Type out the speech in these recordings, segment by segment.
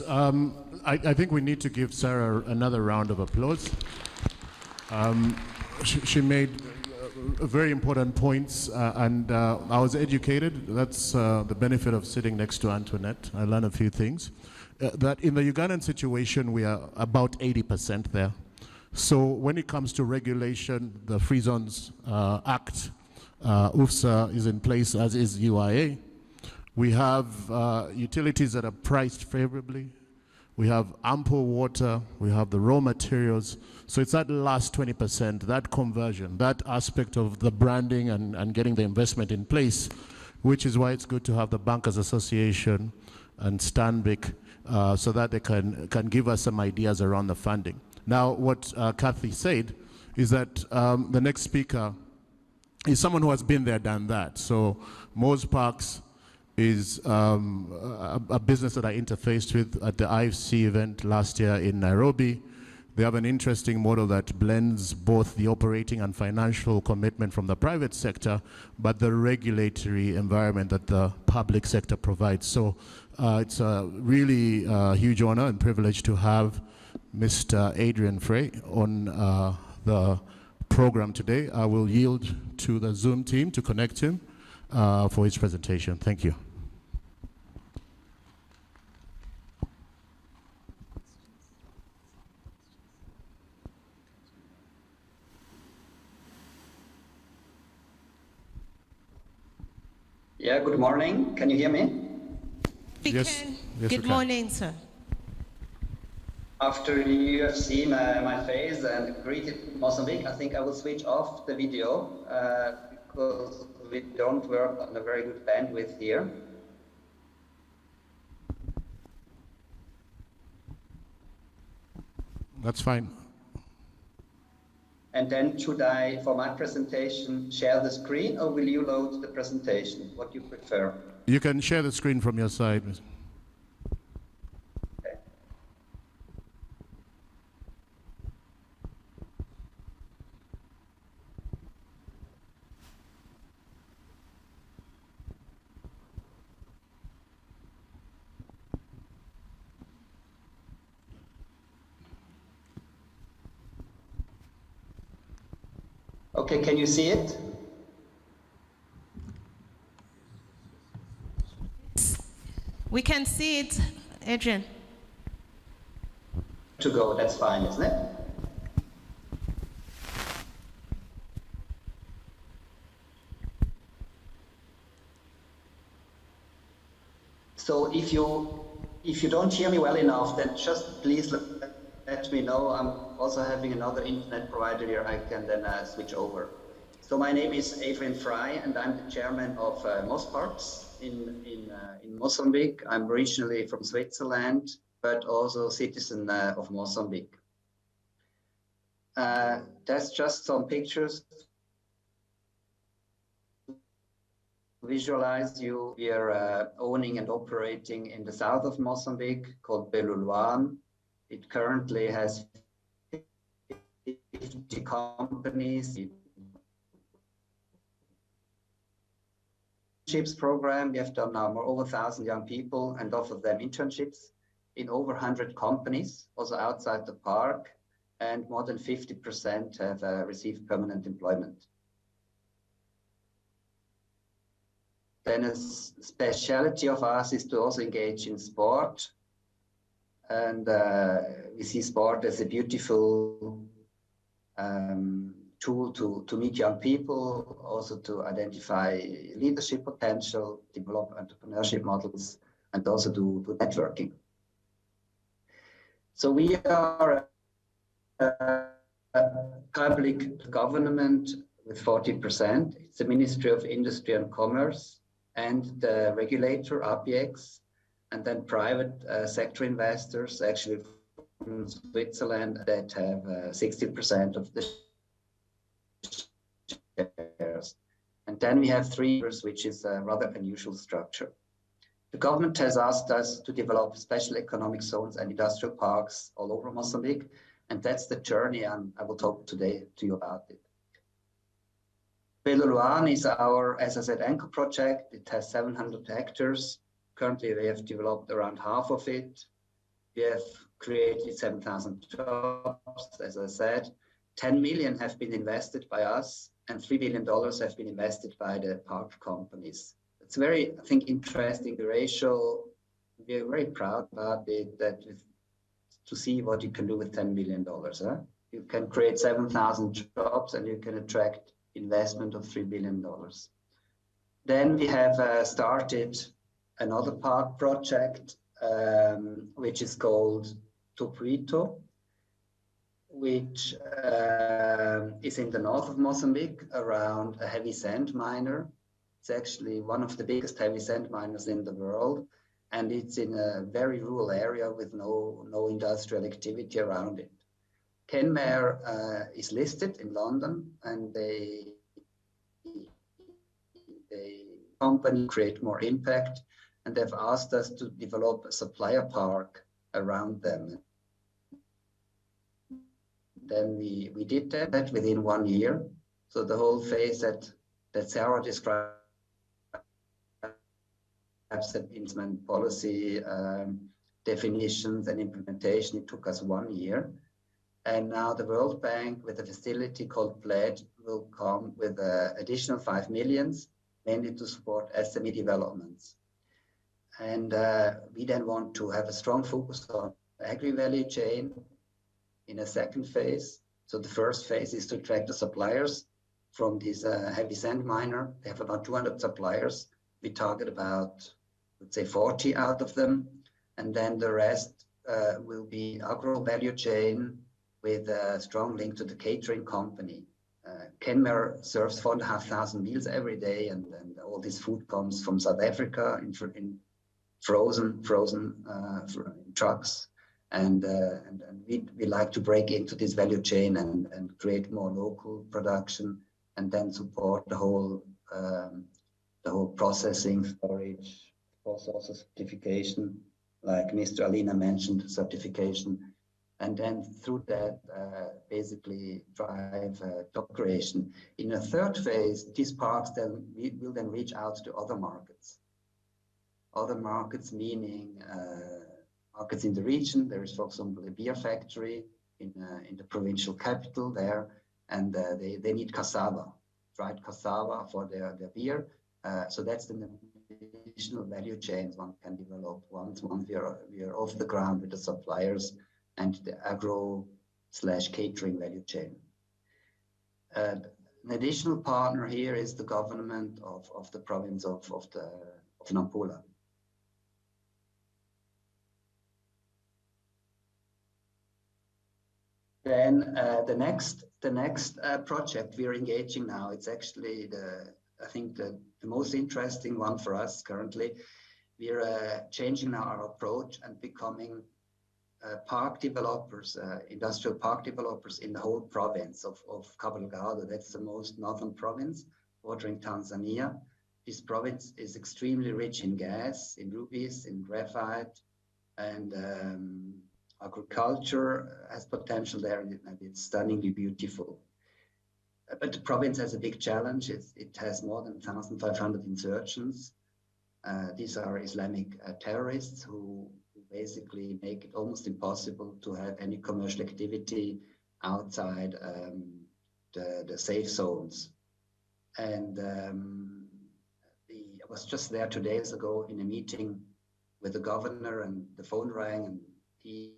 I think we need to give Sarah another round of applause. She made very important points, and I was educated. That's the benefit of sitting next to Antoinette. I learned a few things. That in the Ugandan situation, we are about 80% there. So when it comes to regulation, the Free Zones Act, UFSA is in place, as is UIA. We have utilities that are priced favorably. We have ample water. We have the raw materials. So it's that last 20%, that conversion, that aspect of the branding and getting the investment in place, which is why it's good to have the Bankers Association and Stanbic so that they can give us some ideas around the funding. Now, what Kathy said is that the next speaker is someone who has been there, done that. So Mo's Parks is a business that I interfaced with at the IFC event last year in Nairobi. They have an interesting model that blends both the operating and financial commitment from the private sector, but the regulatory environment that the public sector provides. So it's a really huge honor and privilege to have Mr. Adrian Frey on the program today. I will yield to the Zoom team to connect him for his presentation. Thank you. Yeah, good morning. Can you hear me? Yes. Yes, good morning, sir. After you have seen my face and greeted Mozambique, I think I will switch off the video because we don't work on a very good bandwidth here. That's fine. And then should I, for my presentation, share the screen, or will you load the presentation? What do you prefer? You can share the screen from your side. Okay. Okay, can you see it? We can see it, Adrian. To go, that's fine, isn't it? So if you don't hear me well enough, then just please let me know. I'm also having another internet provider here. I can then switch over. So my name is Adrian Frey, and I'm the chairman of Mosparks in Mozambique. I'm originally from Switzerland, but also citizen of Mozambique. That's just some pictures. Visualize you. We are owning and operating in the south of Mozambique called Beluluan. It currently has 50 companies. Internships program. We have done now over 1,000 young people and offered them internships in over 100 companies, also outside the park, and more than 50% have received permanent employment. Then a specialty of us is to also engage in sport. And we see sport as a beautiful tool to meet young people, also to identify leadership potential, develop entrepreneurship models, and also do networking. So we are a public government with 40%. It's the Ministry of Industry and Commerce and the regulator, APX, and then private sector investors, actually from Switzerland, that have 60% of the shares. And then we have three years, which is a rather unusual structure. The government has asked us to develop special economic zones and industrial parks all over Mozambique, and that's the journey, and I will talk today to you about it. Beluluan is our, as I said, anchor project. It has 700 hectares. Currently, we have developed around half of it. we have created 7,000 jobs, as I said. 10 million have been invested by us, and $3 billion have been invested by the partner companies. It's very, I think, interesting, the ratio. We're very proud about it, to see what you can do with $10 million. Huh? You can create 7,000 jobs and you can attract investment of $3 billion. Then we have started another park project, which is called Topuito, which is in the north of Mozambique around a heavy sand miner. It's actually one of the biggest heavy sand miners in the world. And it's in a very rural area with no industrial activity around it. Kenmare is listed in London, and the company create more impact, and they've asked us to develop a supplier park around them. Then we did that within 1 year. So the whole phase that Sarah described, investment policy, definitions and implementation, it took us 1 year. And now the World Bank, with a facility called Pledge, will come with additional 5 million, mainly to support SME developments. And we then want to have a strong focus on agri-value chain in a second phase. So the first phase is to attract the suppliers from this heavy sand miner. They have about 200 suppliers. We target about, let's say, 40 out of them. And then the rest will be agro-value chain with a strong link to the catering company. Kenmare serves 4,500 meals every day, and all this food comes from South Africa in frozen trucks. And we like to break into this value chain and create more local production, and then support the whole processing, storage, also certification, like Mr. Alina mentioned, certification. And then through that, basically drive job creation. In a third phase, these parks will then reach out to other markets. Other markets meaning markets in the region. There is, for example, a beer factory in the provincial capital there, and they need cassava, dried cassava for their beer. So that's the additional value chains one can develop once we are off the ground with the suppliers and the agro/catering value chain. An additional partner here is the government of the province of Nampula. Then the next project we are engaging now, it's actually I think the most interesting one for us currently. We are changing now our approach and becoming park developers, industrial park developers in the whole province of Cabo Delgado. That's the most northern province, bordering Tanzania. This province is extremely rich in gas, in rubies, in graphite, and agriculture has potential there, and it's stunningly beautiful. But the province has a big challenge. It has more than 1,500 insurgents. These are Islamic terrorists who basically make it almost impossible to have any commercial activity outside the safe zones. And I was just there 2 days ago in a meeting with the governor, and the phone rang, and he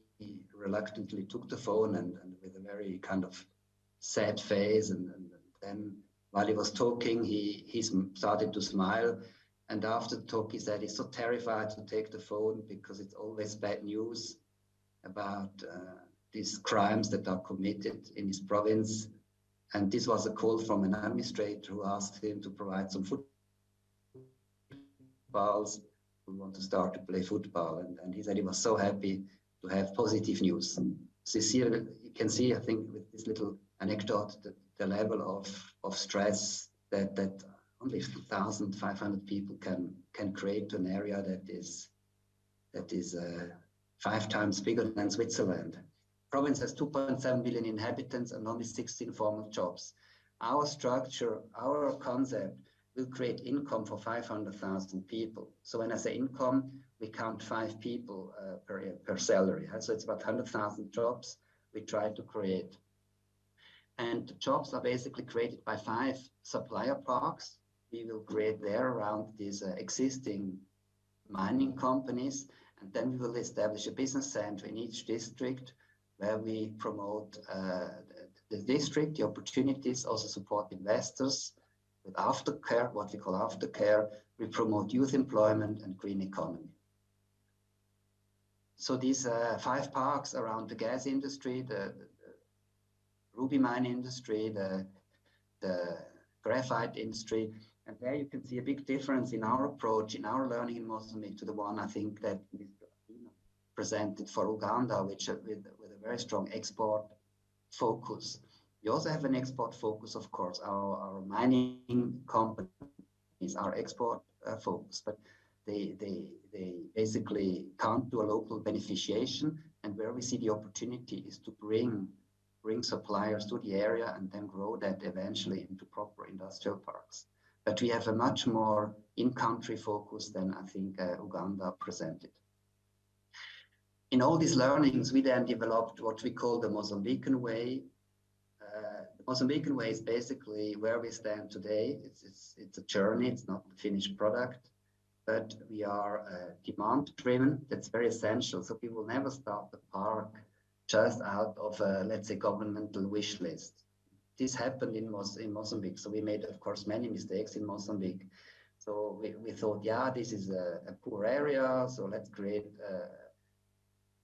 reluctantly took the phone and with a very kind of sad face, and then while he was talking, he started to smile. And after the talk, he said he's so terrified to take the phone because it's always bad news about these crimes that are committed in his province. And this was a call from an administrator who asked him to provide some footballs. We want to start to play football. And he said he was so happy to have positive news. So you can see, I think, with this little anecdote, the level of stress that only 1,500 people can create an area that is 5 times bigger than Switzerland. The province has 2.7 million inhabitants and only 16 formal jobs. Our structure, our concept will create income for 500,000 people. So when I say income, we count 5 people per salary. So it's about 100,000 jobs we try to create. And the jobs are basically created by 5 supplier parks. We will create there around these existing mining companies, and then we will establish a business center in each district where we promote the district, the opportunities, also support investors with aftercare, what we call aftercare. We promote youth employment and green economy. So these 5 parks around the gas industry, the ruby mine industry, the graphite industry, and there you can see a big difference in our approach, in our learning in Mozambique to the one I think that Mr. presented for Uganda, which with a very strong export focus. We also have an export focus, of course. Our mining companies are export focused, but they basically can't do a local beneficiation. And where we see the opportunity is to bring suppliers to the area and then grow that eventually into proper industrial parks. But we have a much more in-country focus than I think Uganda presented. In all these learnings, we then developed what we call the Mozambican way. The Mozambican way is basically where we stand today. It's a journey, it's not the finished product, but we are demand-driven. That's very essential. So we will never start the park just out of a, let's say, governmental wish list. This happened in Mozambique. So we made, of course, many mistakes in Mozambique. So we thought, yeah, this is a poor area, so let's create a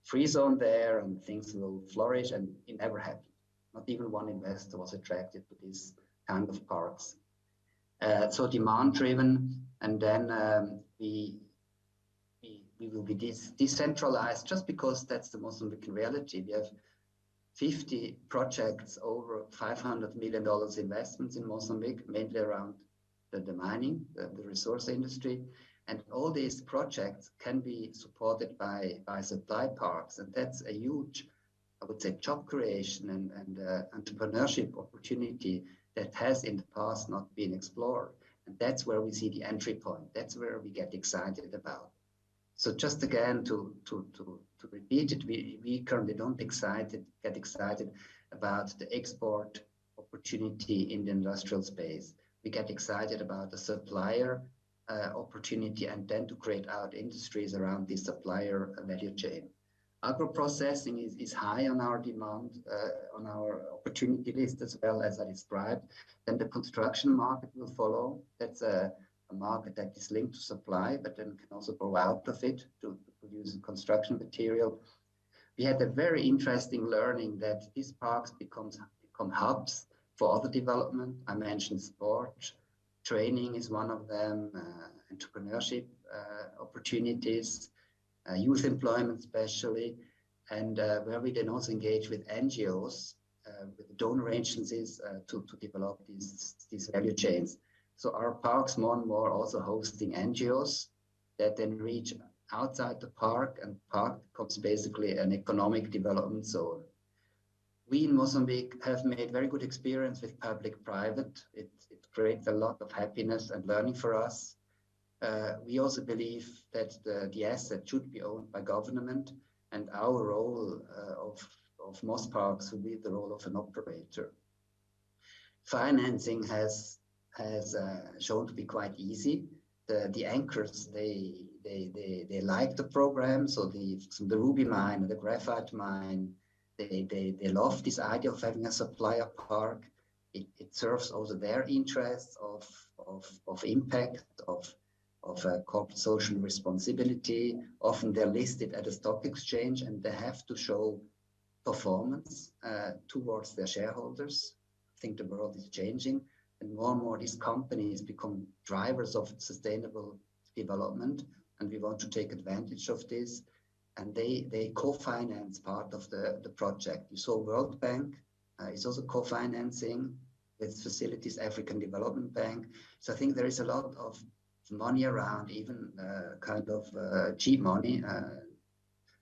free zone there and things will flourish, and it never happened. Not even one investor was attracted to these kind of parks. So demand-driven, and then we will be decentralized just because that's the Mozambican reality. We have 50 projects over $500 million investments in Mozambique, mainly around the mining, the resource industry. And all these projects can be supported by supply parks. And that's a huge, I would say, job creation and entrepreneurship opportunity that has in the past not been explored. And that's where we see the entry point. That's where we get excited about. So just again, to repeat it, we currently don't get excited about the export opportunity in the industrial space. We get excited about the supplier opportunity and then to create out industries around the supplier value chain. Agro-processing is high on our demand, on our opportunity list as well as I described. Then the construction market will follow. That's a market that is linked to supply, but then can also grow out of it to produce construction material. We had a very interesting learning that these parks become hubs for other development. I mentioned sport, training is one of them, entrepreneurship opportunities, youth employment especially, and where we then also engage with NGOs, with donor agencies to develop these value chains. So our parks more and more also hosting NGOs that then reach outside the park, and park becomes basically an economic development zone. We in Mozambique have made very good experience with public-private. It creates a lot of happiness and learning for us. We also believe that the asset should be owned by government, and our role of most parks will be the role of an operator. Financing has shown to be quite easy. The anchors, they like the program. So the ruby mine, the graphite mine, they love this idea of having a supplier park. It serves also their interests of impact, of corporate social responsibility. Often they're listed at a stock exchange and they have to show performance towards their shareholders. I think the world is changing, and more these companies become drivers of sustainable development, and we want to take advantage of this. And they co-finance part of the project. You saw World Bank is also co-financing with facilities, African Development Bank. So I think there is a lot of money around, even kind of cheap money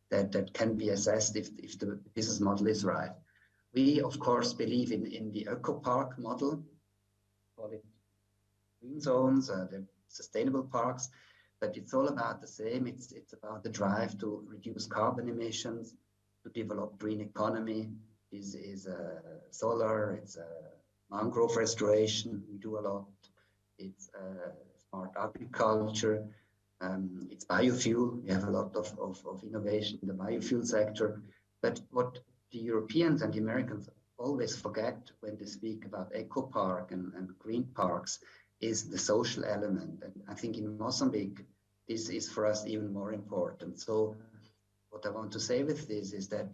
that can be assessed if the business model is right. We, of course, believe in the eco-park model, call it green zones, the sustainable parks. but it's all about the same. It's about the drive to reduce carbon emissions, to develop green economy. This is solar, it's mangrove restoration, we do a lot. It's smart agriculture, it's biofuel. We have a lot of innovation in the biofuel sector. But what the Europeans and the Americans always forget when they speak about eco park and green parks is the social element. And I think in Mozambique, this is for us even more important. So what I want to say with this is that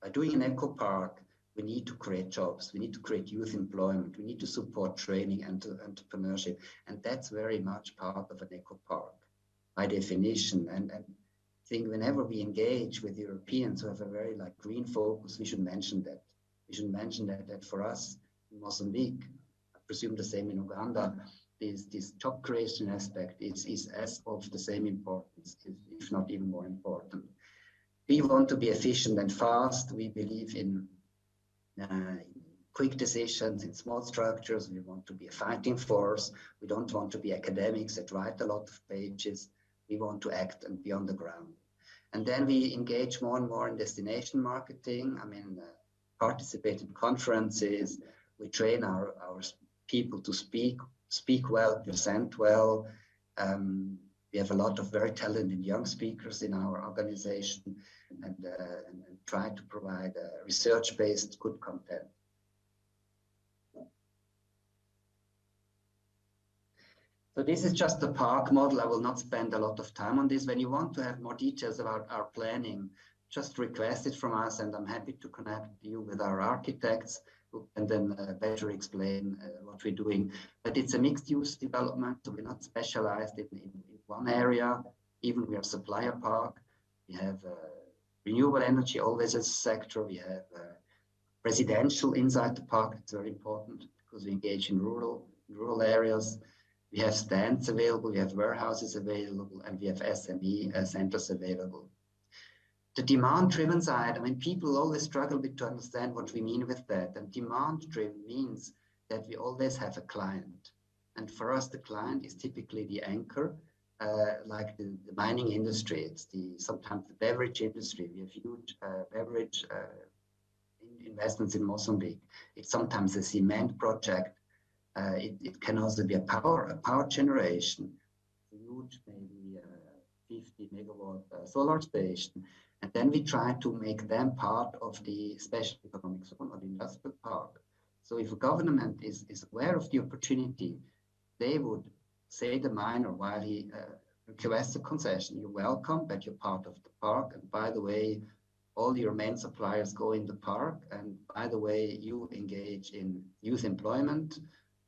by doing an eco park, we need to create jobs, we need to create youth employment, we need to support training and entrepreneurship. And that's very much part of an eco park by definition. And I think whenever we engage with Europeans who have a very green focus, we should mention that. We should mention that for us in Mozambique, I presume the same in Uganda, this job creation aspect is as of the same importance, if not even more important. We want to be efficient and fast. We believe in quick decisions, in small structures. We want to be a fighting force. We don't want to be academics that write a lot of pages. We want to act and be on the ground. And then we engage more and more in destination marketing. I mean, participate in conferences. We train our people to speak well, present well. We have a lot of very talented young speakers in our organization, and try to provide research-based good content. So this is just the park model. I will not spend a lot of time on this. When you want to have more details about our planning, just request it from us, and I'm happy to connect you with our architects who can then better explain what we're doing. But it's a mixed-use development, so we're not specialized in one area. Even we are a supplier park. We have renewable energy always as a sector. We have residential inside the park. It's very important because we engage in rural areas. We have stands available, we have warehouses available, and we have SME centers available. The demand-driven side, I mean, people always struggle to understand what we mean with that. And demand-driven means that we always have a client. And for us, the client is typically the anchor, like the mining industry. It's sometimes the beverage industry. We have huge beverage investments in Mozambique. It's sometimes a cement project. It can also be a power generation, huge, maybe 50 megawatt solar station. And then we try to make them part of the special economic zone or the industrial park. So if a government is aware of the opportunity, they would say to the miner while he requests a concession, you're welcome, but you're part of the park. And by the way, all your main suppliers go in the park. And by the way, you engage in youth employment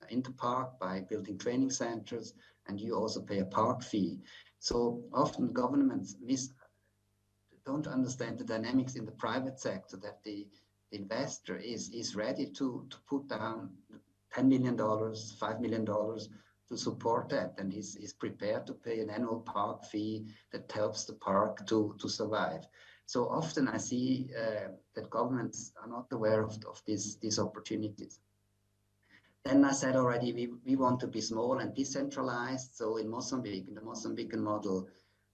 in the park by building training centers, and you also pay a park fee. So often governments don't understand the dynamics in the private sector, that the investor is ready to put down $10 million, $5 million to support that, and he's prepared to pay an annual park fee that helps the park to survive. So often I see that governments are not aware of these opportunities. Then I said already, we want to be small and decentralized. So in Mozambique, in the Mozambican model,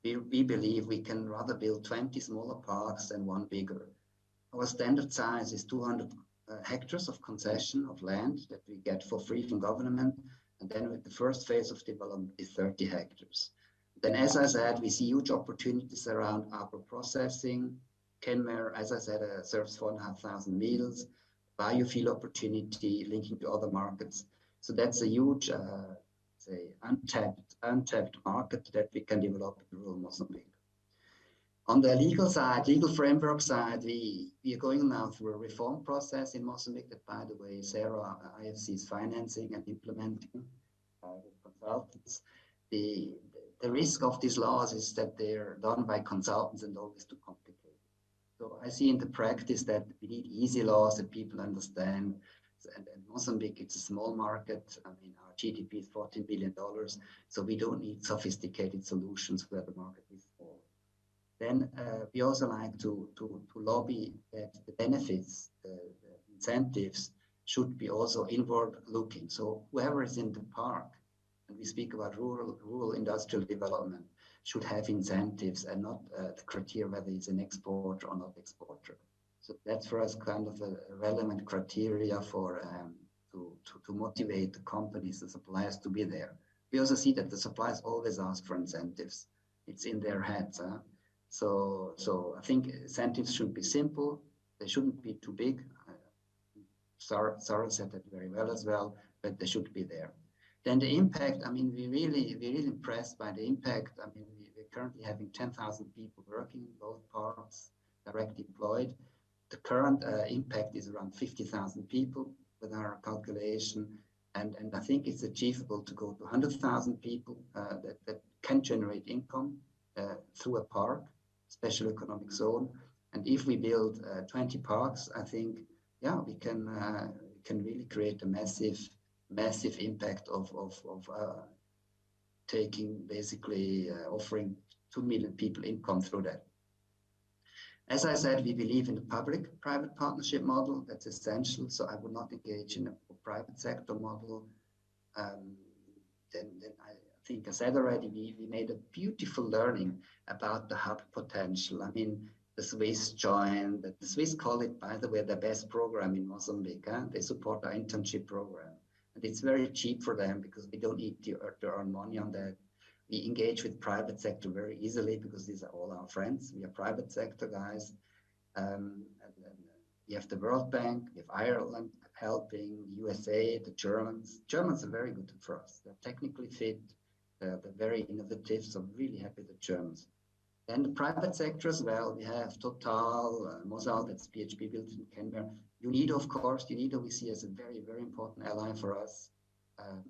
we believe we can rather build 20 smaller parks than one bigger. Our standard size is 200 hectares of concession of land that we get for free from government. And then with the first phase of development is 30 hectares. Then, as I said, we see huge opportunities around agro-processing. Kenmare, as I said, serves 4,500 meals. Biofuel opportunity linking to other markets. So that's a huge, say, untapped market that we can develop in rural Mozambique. On the legal side, legal framework side, we are going now through a reform process in Mozambique that, by the way, Sarah IFC is financing and implementing with consultants. The risk of these laws is that they're done by consultants and always too complicated. So I see in the practice that we need easy laws that people understand. And Mozambique, it's a small market. I mean, our GDP is $14 billion. So we don't need sophisticated solutions where the market is small. Then we also like to lobby that the benefits, the incentives should be also inward looking. So whoever is in the park and we speak about rural industrial development, should have incentives and not the criteria whether it's an exporter or not exporter. So that's for us kind of a relevant criteria for to motivate the companies, the suppliers to be there. We also see that the suppliers always ask for incentives. It's in their heads. So I think incentives should be simple. They shouldn't be too big. Sarah said that very well as well, but they should be there. Then the impact, I mean, we're really impressed by the impact. I mean, we're currently having 10,000 people working in both parks, directly employed. The current impact is around 50,000 people with our calculation. And I think it's achievable to go to 100,000 people that can generate income through a park, special economic zone. And if we build 20 parks, I think, yeah, we can really create a massive impact of taking basically offering 2 million people income through that. As I said, we believe in the public-private partnership model. That's essential. So I would not engage in a private sector model. Then I think I said already, we made a beautiful learning about the hub potential. I mean, the Swiss joined, the Swiss call it, by the way, the best program in Mozambique. They support our internship program. And it's very cheap for them because we don't need to earn money on that. We engage with private sector very easily because these are all our friends. We are private sector guys. And we have the World Bank, we have Ireland helping, the USA, the Germans. Germans are very good for us. They're technically fit, they're very innovative, so I'm really happy with the Germans. Then the private sector as well. We have Total, Mosal, that's PHP built in Canberra. UNIDO, of course. UNIDO we see as a very, very important ally for us,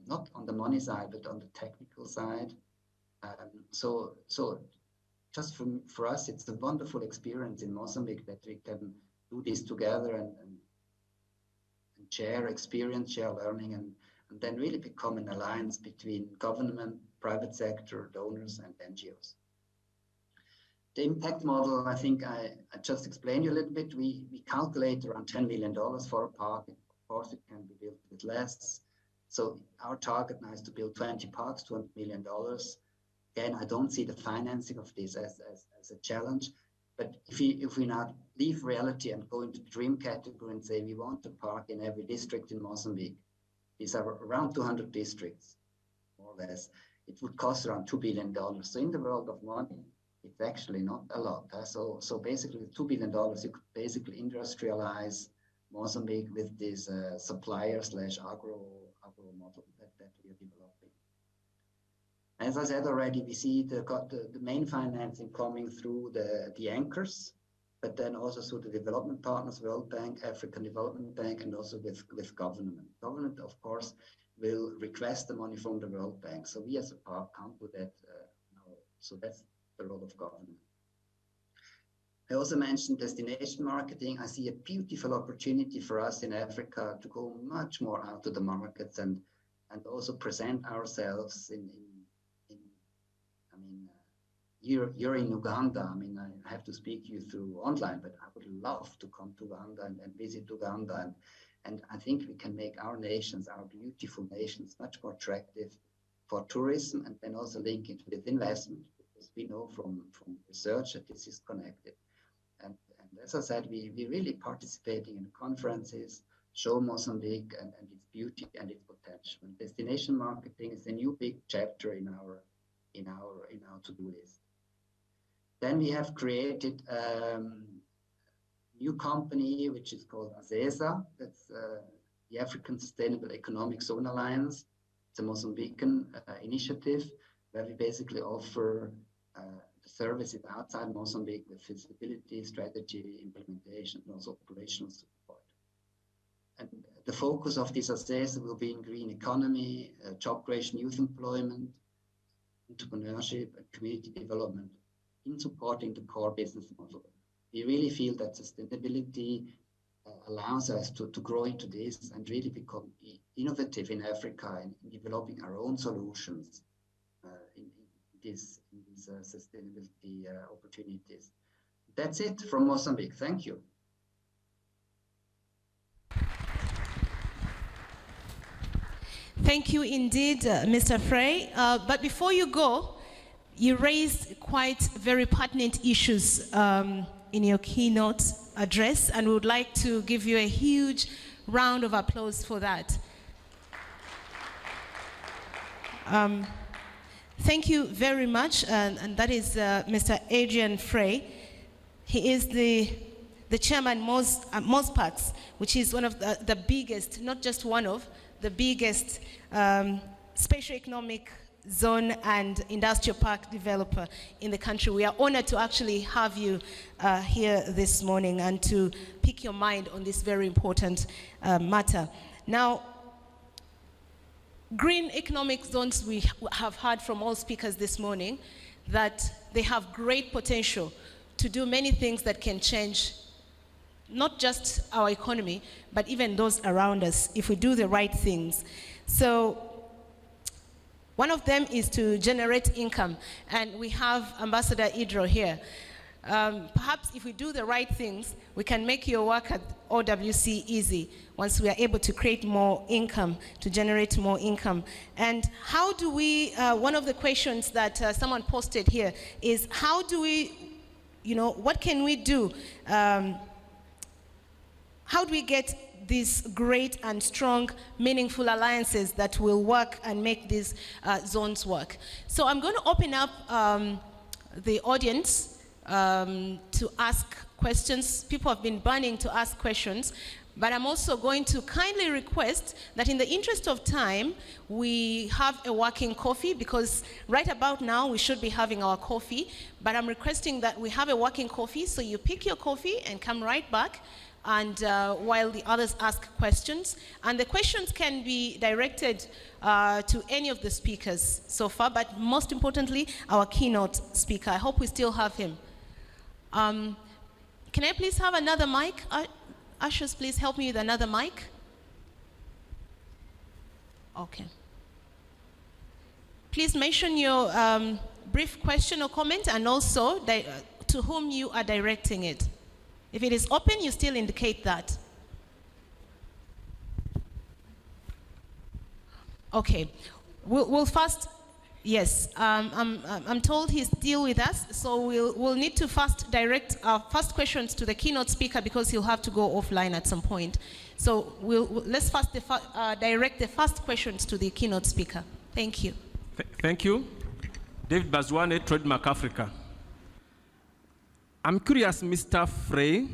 not on the money side, but on the technical side. So just for us, it's a wonderful experience in Mozambique that we can do this together and share experience, share learning, and then really become an alliance between government, private sector, donors, and NGOs. The impact model, I think I just explained you a little bit. We calculate around $10 million for a park. Of course, it can be built with less. So our target now is to build 20 parks, $200 million. Again, I don't see the financing of this as a challenge. But if we now leave reality and go into the dream category and say we want a park in every district in Mozambique, these are around 200 districts, more or less. It would cost around $2 billion. So in the world of money, it's actually not a lot. So basically, with $2 billion, you could basically industrialize Mozambique with this supplier/agro model that we are developing. As I said already, we see the main financing coming through the anchors, but then also through the development partners, World Bank, African Development Bank, and also with government. Government, of course, will request the money from the World Bank. So we as a park can't do that now. So that's the role of government. I also mentioned destination marketing. I see a beautiful opportunity for us in Africa to go much more out to the markets and also present ourselves you're in Uganda. I mean, I have to speak you through online, but I would love to come to Uganda and visit Uganda. And I think we can make our nations, our beautiful nations, much more attractive for tourism and then also link it with investment, because we know from research that this is connected. And as I said, we're really participating in conferences, show Mozambique and its beauty and its potential. And destination marketing is a new big chapter in our to-do list. Then we have created a new company, which is called ASESA. That's the African Sustainable Economic Zone Alliance. It's a Mozambican initiative where we basically offer the services outside Mozambique with feasibility, strategy, implementation, and also operational support. And the focus of this ASESA will be in green economy, job creation, youth employment, entrepreneurship, and community development in supporting the core business model. We really feel that sustainability allows us to grow into this and really become innovative in Africa in developing our own solutions in these sustainability opportunities. That's it from Mozambique. Thank you. Thank you indeed, Mr. Frey. But before you go, you raised quite very pertinent issues in your keynote address, and we would like to give you a huge round of applause for that. Thank you very much, and that is Mr. Adrian Frey. He is the chairman MOSPACS, which is one of the biggest, not just one of, the biggest spatial economic zone and industrial park developer in the country. We are honored to actually have you here this morning and to pick your mind on this very important matter. Now, green economic zones, we have heard from all speakers this morning that they have great potential to do many things that can change not just our economy, but even those around us if we do the right things. So one of them is to generate income, and we have Ambassador Adrian here. Perhaps if we do the right things, we can make your work at OWC easy once we are able to create more income, to generate more income. And how do we, one of the questions that someone posted here is, how do we, what can we do? How do we get these great and strong, meaningful alliances that will work and make these zones work? So I'm going to open up the audience to ask questions. People have been burning to ask questions, but I'm also going to kindly request that in the interest of time, we have a working coffee, because right about now we should be having our coffee, but I'm requesting that we have a working coffee, so you pick your coffee and come right back, and while the others ask questions. And the questions can be directed to any of the speakers so far, but most importantly, our keynote speaker. I hope we still have him. Can I please have another mic? Ushers, please help me with another mic. Okay. Please mention your brief question or comment, and also to whom you are directing it. If it is open, you still indicate that. Okay. We'll first, yes, I'm told he's still with us, so we'll need to first direct our first questions to the keynote speaker, because he'll have to go offline at some point. So let's first direct the first questions to the keynote speaker. Thank you. Thank you. David Bazwane, Trademark Africa. I'm curious, Mr. Frey,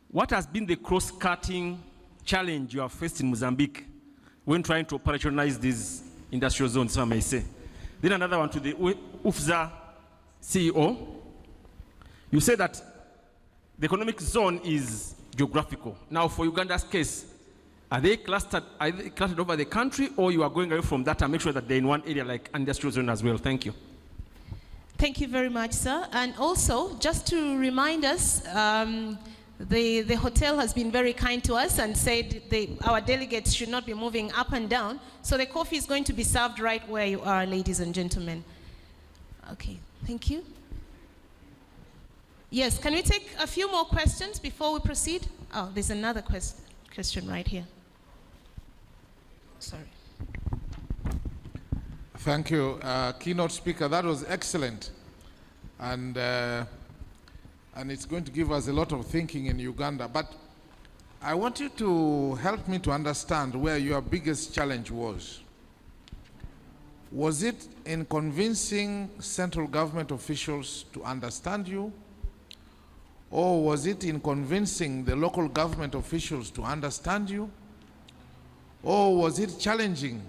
what has been the cross-cutting challenge you have faced in Mozambique when trying to operationalize these industrial zones, if I may say? Then another one to the UFZA CEO. You said that the economic zone is geographical. Now, for Uganda's case, are they clustered over the country, or you are going away from that and make sure that they're in one area like industrial zone as well? Thank you. Thank you very much, sir. And also, just to remind us, the hotel has been very kind to us and said our delegates should not be moving up and down. So the coffee is going to be served right where you are, ladies and gentlemen. Okay, thank you. Yes, can we take a few more questions before we proceed? Oh, there's another question right here. Sorry. Thank you, keynote speaker. That was excellent, and it's going to give us a lot of thinking in Uganda. But I want you to help me to understand where your biggest challenge was. Was it in convincing central government officials to understand you, or was it in convincing the local government officials to understand you, or was it challenging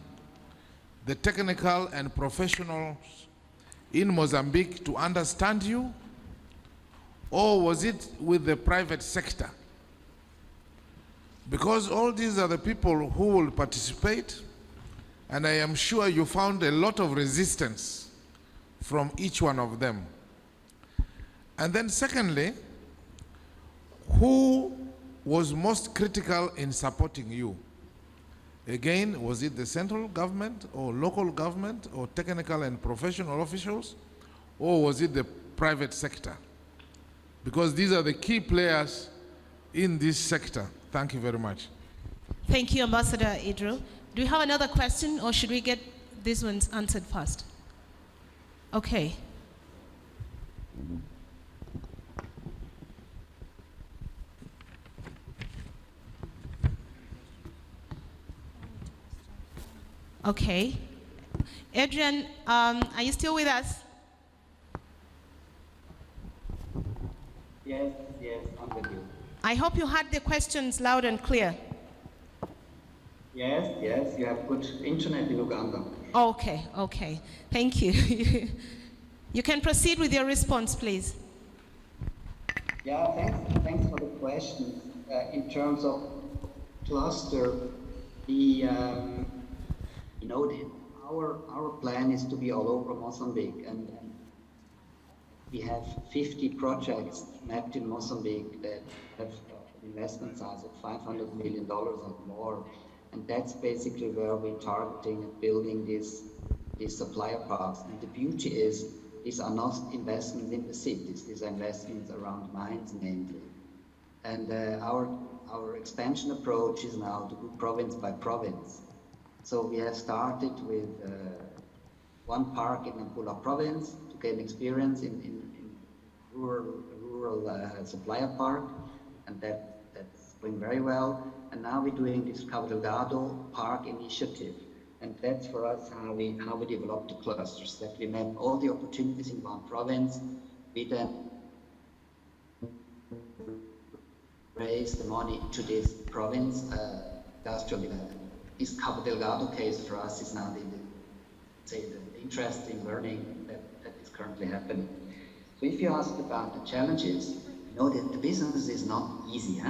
the technical and professionals in Mozambique to understand you, or was it with the private sector? Because all these are the people who will participate, and I am sure you found a lot of resistance from each one of them. And then secondly, who was most critical in supporting you? Again, was it the central government or local government or technical and professional officials, or was it the private sector? Because these are the key players in this sector. Thank you very much. Thank you, Ambassador Adrian. Do you have another question, or should we get these ones answered first? Okay. Okay. Adrian, are you still with us? Yes, I'm with you. I hope you heard the questions loud and clear. Yes, you have good internet in Uganda. Okay. Thank you. You can proceed with your response, please. Yeah, thanks for the question. In terms of cluster, our plan is to be all over Mozambique, and we have 50 projects mapped in Mozambique that have an investment size of $500 million or more, and that's basically where we're targeting and building these supplier parks. And the beauty is, these are not investments in the cities; these are investments around mines mainly. And our expansion approach is now to go province by province. So we have started with one park in Nampula province to gain experience in rural supplier park, and that's going very well. And now we're doing this Cabo Delgado Park initiative, and that's for us how we develop the clusters. That we map all the opportunities in one province, we then raise the money to this province industrial development. This Cabo Delgado case for us is now the interesting learning that is currently happening. So if you ask about the challenges, you know that the business is not easy,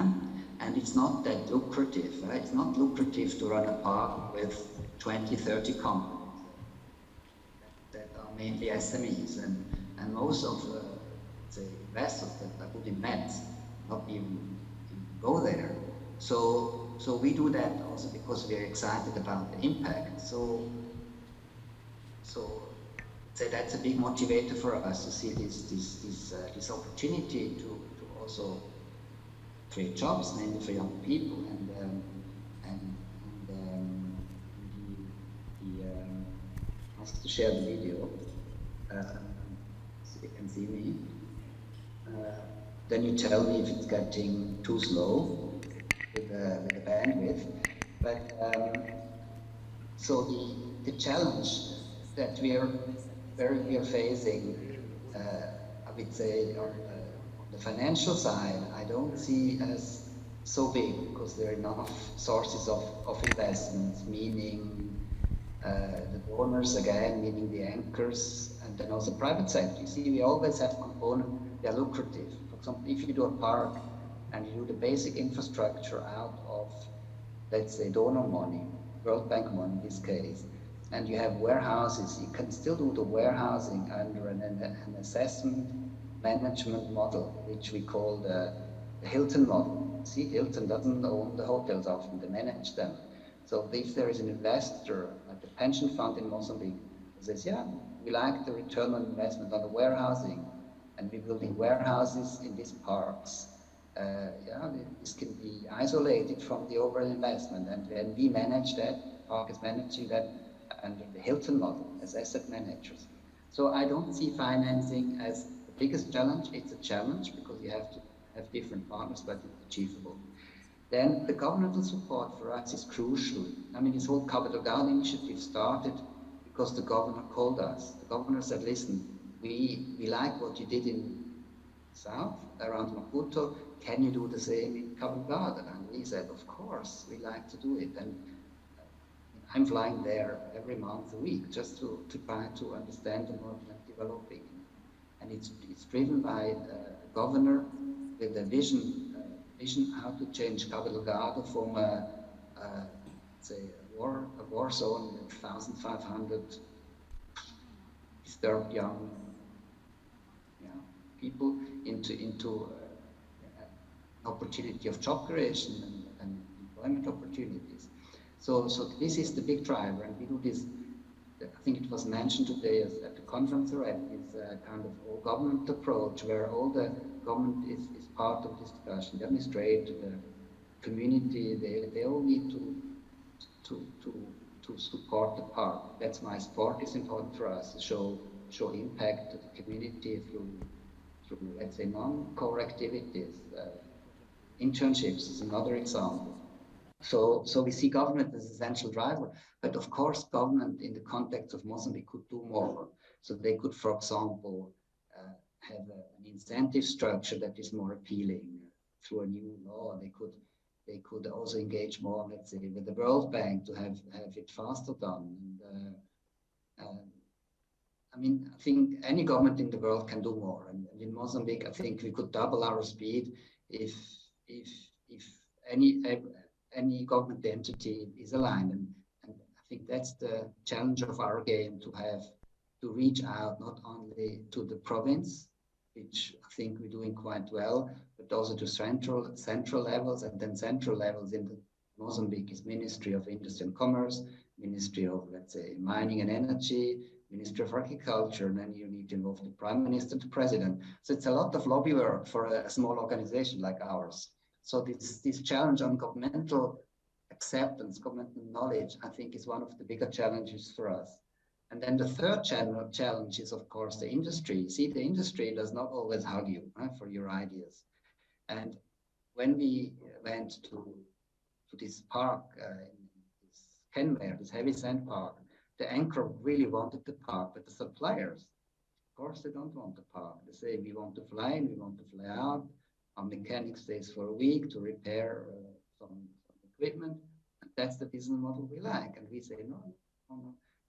and it's not that lucrative. Right? It's not lucrative to run a park with 20, 30 companies that are mainly SMEs, and most of the investors that would invest not even go there. So we do that also because we are excited about the impact. So that's a big motivator for us to see this opportunity to also create jobs, mainly for young people, and ask to share the video so you can see me. Then you tell me if it's getting too slow with the bandwidth. But so the challenge that we are facing, I would say, on the financial side, I don't see as so big, because there are enough sources of investments, meaning the donors again, meaning the anchors, and then also private sector. You see, we always have components that are lucrative. For example, if you do a park and you do the basic infrastructure out of, let's say, donor money, World Bank money in this case, and you have warehouses, you can still do the warehousing under an assessment management model, which we call the Hilton model. See, Hilton doesn't own the hotels often, they manage them. So if there is an investor, like a pension fund in Mozambique, who says, yeah, we like the return on investment on the warehousing, and we're building warehouses in these parks, this can be isolated from the overall investment, and then we manage that, park is managing that under the Hilton model as asset managers. So I don't see financing as the biggest challenge. It's a challenge because you have to have different partners, but it's achievable. Then the governmental support for us is crucial. I mean, this whole Cabo Delgado initiative started because the governor called us. The governor said, listen, we like what you did in south, around Maputo. Can you do the same in Cabo Delgado? And we said, of course, we like to do it. And I'm flying there every month, a week, just to try to understand the model and developing. And it's driven by a governor with a vision how to change Cabo Delgado from a war zone with 1,500 disturbed young people into opportunity of job creation and employment opportunities. So this is the big driver, and we do this. I think it was mentioned today at the conference already. It's a kind of all government approach where all the government is part of this discussion. The administrator, the community, they all need to to support the park. That's why sport is important for us, to show impact to the community through let's say, non-core activities. Internships is another example. So we see government as an essential driver, but of course government in the context of Mozambique could do more. So they could, for example, have an incentive structure that is more appealing through a new law. They could also engage more, let's say, with the World Bank to have it faster done. And, I mean, I think any government in the world can do more. And in Mozambique, I think we could double our speed if any government entity is aligned. And I think that's the challenge of our game, to reach out not only to the province, which I think we're doing quite well, but also to central levels, and then central levels in the Mozambique is Ministry of Industry and Commerce, Ministry of, let's say, Mining and Energy, Ministry of Agriculture, and then you need to involve the Prime Minister, the President. So it's a lot of lobby work for a small organization like ours. So this challenge on governmental acceptance, governmental knowledge, I think is one of the bigger challenges for us. And then the third challenge is, of course, the industry. See, the industry does not always hug you for your ideas. And when we went to this park, this Kenmare, this heavy sand park, the anchor really wanted the park, but the suppliers, of course, they don't want the park. They say, we want to fly in, we want to fly out. Our mechanic stays for a week to repair some equipment. And that's the business model we like. And we say, no.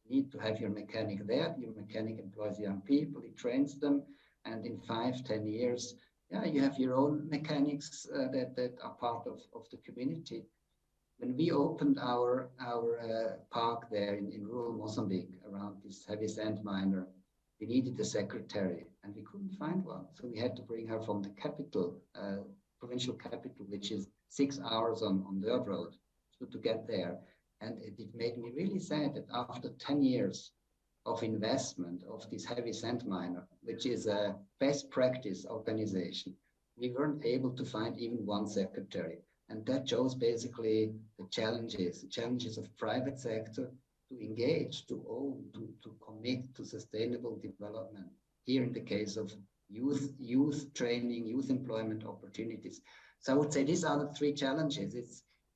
You need to have your mechanic there. Your mechanic employs young people, he trains them. And in 5-10 years, you have your own mechanics that are part of the community. When we opened our park there in rural Mozambique around this heavy sand miner, we needed a secretary and we couldn't find one. So we had to bring her from the capital, provincial capital, which is 6 hours on dirt road to get there. And it made me really sad that after 10 years of investment of this heavy sand miner, which is a best practice organization, we weren't able to find even one secretary. And that shows basically the challenges of private sector to engage, to own, to commit to sustainable development. Here in the case of youth training, youth employment opportunities. So I would say these are the three challenges.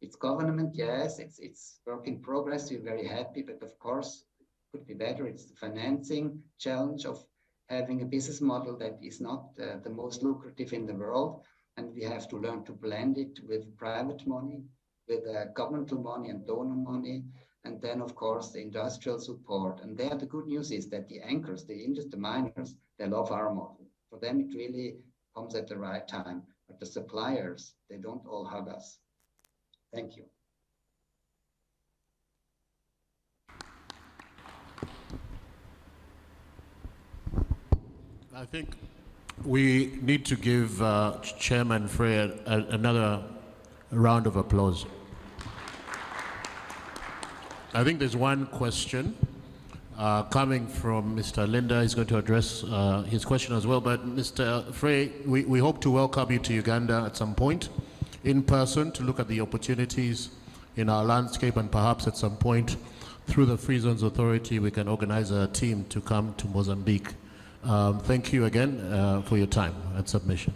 It's government, yes, it's work in progress, we're very happy, but of course it could be better. It's the financing challenge of having a business model that is not the most lucrative in the world. And we have to learn to blend it with private money, with governmental money and donor money. And then, of course, the industrial support. And there, the good news is that the anchors, the miners, they love our model. For them, it really comes at the right time. But the suppliers, they don't all hug us. Thank you. I think we need to give Chairman Frey another round of applause. I think there's one question coming from Mr. Linda. He's going to address his question as well. But Mr. Frey, we hope to welcome you to Uganda at some point in person to look at the opportunities in our landscape, and perhaps at some point through the Free Zones Authority we can organize a team to come to Mozambique. Thank you again for your time and submission.